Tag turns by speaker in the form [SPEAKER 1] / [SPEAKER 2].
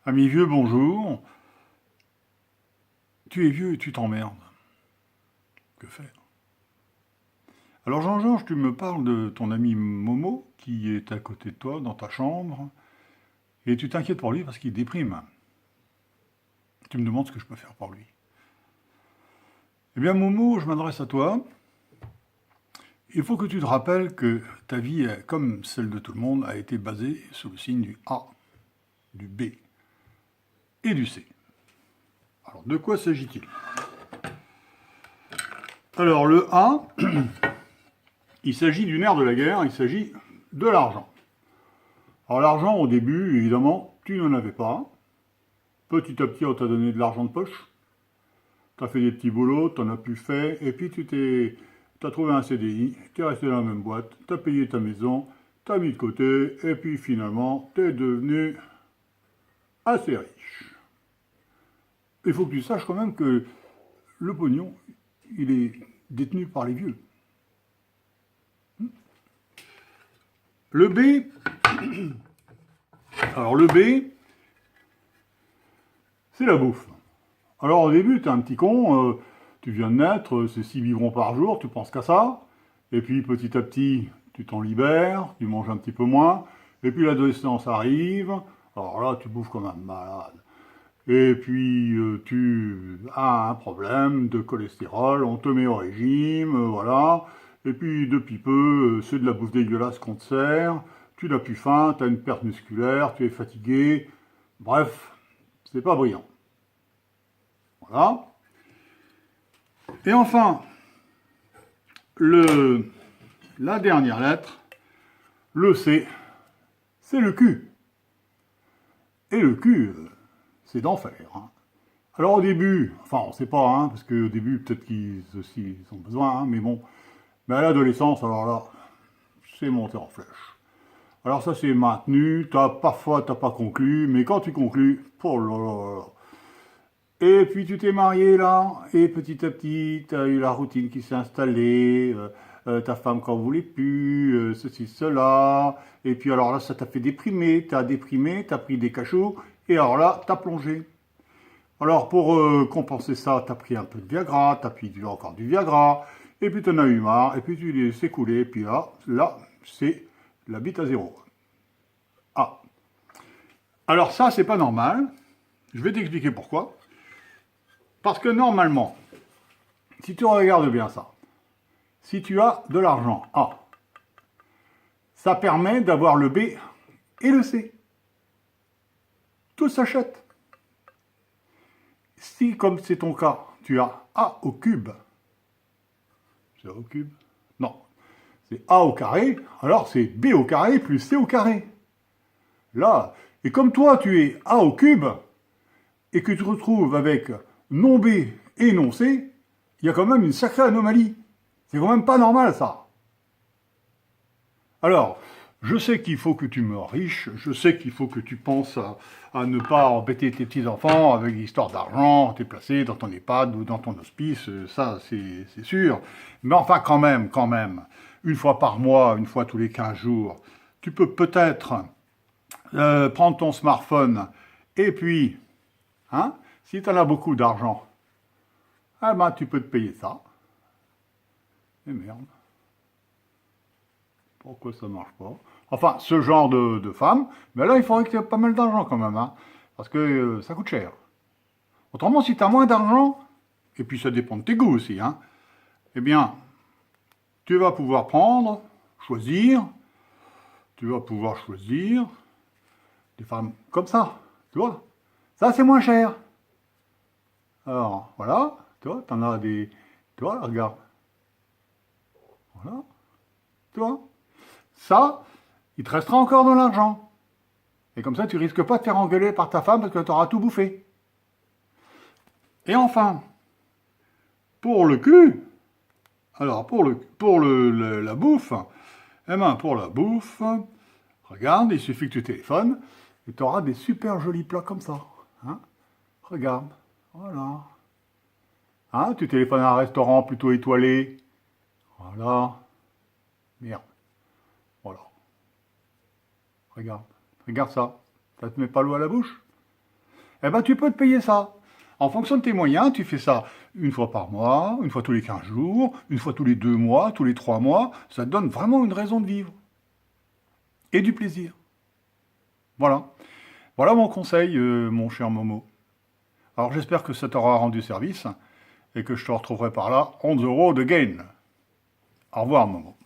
[SPEAKER 1] Ami vieux, bonjour. Tu es vieux et tu t'emmerdes. Que faire? Alors Jean-Georges, tu me parles de ton ami Momo qui est à côté de toi dans ta chambre et tu t'inquiètes pour lui parce qu'il déprime. Tu me demandes ce que je peux faire pour lui. Eh bien Momo, je m'adresse à toi. Il faut que tu te rappelles que ta vie, comme celle de tout le monde, a été basée sous le signe du A, du B et du C. Alors de quoi s'agit-il? Alors le A, il s'agit du nerf de la guerre, il s'agit de l'argent. Alors l'argent, au début, évidemment, tu n'en avais pas. Petit à petit, on t'a donné de l'argent de poche. Tu as fait des petits boulots, tu en as plus fait, et puis tu as trouvé un CDI, tu es resté dans la même boîte, tu as payé ta maison, tu as mis de côté, et puis finalement, tu es devenu assez riche. Il faut que tu saches quand même que le pognon, il est détenu par les vieux. Le B, alors le B, c'est la bouffe. Alors au début, t'es un petit con, tu viens de naître, c'est 6 biberons par jour, tu penses qu'à ça. Et puis petit à petit, tu t'en libères, tu manges un petit peu moins. Et puis l'adolescence arrive, alors là, tu bouffes comme un malade. Et puis tu as un problème de cholestérol, on te met au régime, voilà. Et puis depuis peu, c'est de la bouffe dégueulasse qu'on te sert, tu n'as plus faim, tu as une perte musculaire, tu es fatigué. Bref, c'est pas brillant. Voilà. Et enfin, la dernière lettre, le C, c'est le cul. Et le cul, c'est d'enfer. Hein. Alors au début, enfin on ne sait pas, hein, parce qu'au début peut-être qu'ils aussi ils ont besoin, hein, mais bon. Mais à l'adolescence, alors là, c'est monté en flèche. Alors ça c'est maintenu, parfois t'as pas conclu, mais quand tu conclus, oh là là là. Et puis tu t'es marié là, et petit à petit, tu as eu la routine qui s'est installée, ta femme qu'en voulait plus, ceci, cela, et puis alors là ça t'a fait déprimer, t'as pris des cachots, et alors là t'as plongé. Alors pour compenser ça, t'as pris un peu de Viagra, t'as pris encore du Viagra, et puis t'en as eu marre, et puis tu l'as laissé couler, et puis là c'est la bite à zéro. Ah, alors ça c'est pas normal, je vais t'expliquer pourquoi. Parce que normalement, si tu regardes bien ça, si tu as de l'argent A, ça permet d'avoir le B et le C. Tout s'achète. Si, comme c'est ton cas, tu as A au cube, c'est A au cube? Non, c'est A au carré, alors c'est B au carré plus C au carré. Là, et comme toi tu es A au cube, et que tu te retrouves avec non B et non C, il y a quand même une sacrée anomalie. C'est quand même pas normal ça. Alors, je sais qu'il faut que tu meurs riche, je sais qu'il faut que tu penses à ne pas embêter tes petits-enfants avec l'histoire d'argent, t'es placé dans ton EHPAD ou dans ton hospice, ça c'est sûr. Mais enfin quand même, une fois par mois, une fois tous les 15 jours, tu peux peut-être prendre ton smartphone et puis, hein, si tu en as beaucoup d'argent, eh ben tu peux te payer ça. Et merde. Pourquoi ça marche pas? Enfin, ce genre de femme, mais là, il faudrait que tu aies pas mal d'argent quand même, hein, parce que ça coûte cher. Autrement, si tu as moins d'argent, et puis ça dépend de tes goûts aussi, hein, eh bien, tu vas pouvoir choisir, tu vas pouvoir choisir des femmes comme ça, tu vois. Ça, c'est moins cher. Alors, voilà, tu vois, t'en as des... Tu vois, regarde. Voilà, tu vois. Ça, il te restera encore de l'argent. Et comme ça, tu risques pas de te faire engueuler par ta femme parce que tu auras tout bouffé. Et enfin, pour le cul, alors la bouffe, eh ben pour la bouffe, regarde, il suffit que tu téléphones et tu auras des super jolis plats comme ça. Hein, regarde, voilà. Hein, tu téléphones à un restaurant plutôt étoilé. Voilà. Merde. Voilà. Regarde. Regarde ça. Ça te met pas l'eau à la bouche? eh ben, tu peux te payer ça. En fonction de tes moyens, tu fais ça une fois par mois, une fois tous les 15 jours, une fois tous les 2 mois, tous les 3 mois. Ça te donne vraiment une raison de vivre. Et du plaisir. Voilà. Voilà mon conseil, mon cher Momo. Alors j'espère que ça t'aura rendu service et que je te retrouverai par là 11 € de gain. Au revoir, Momo.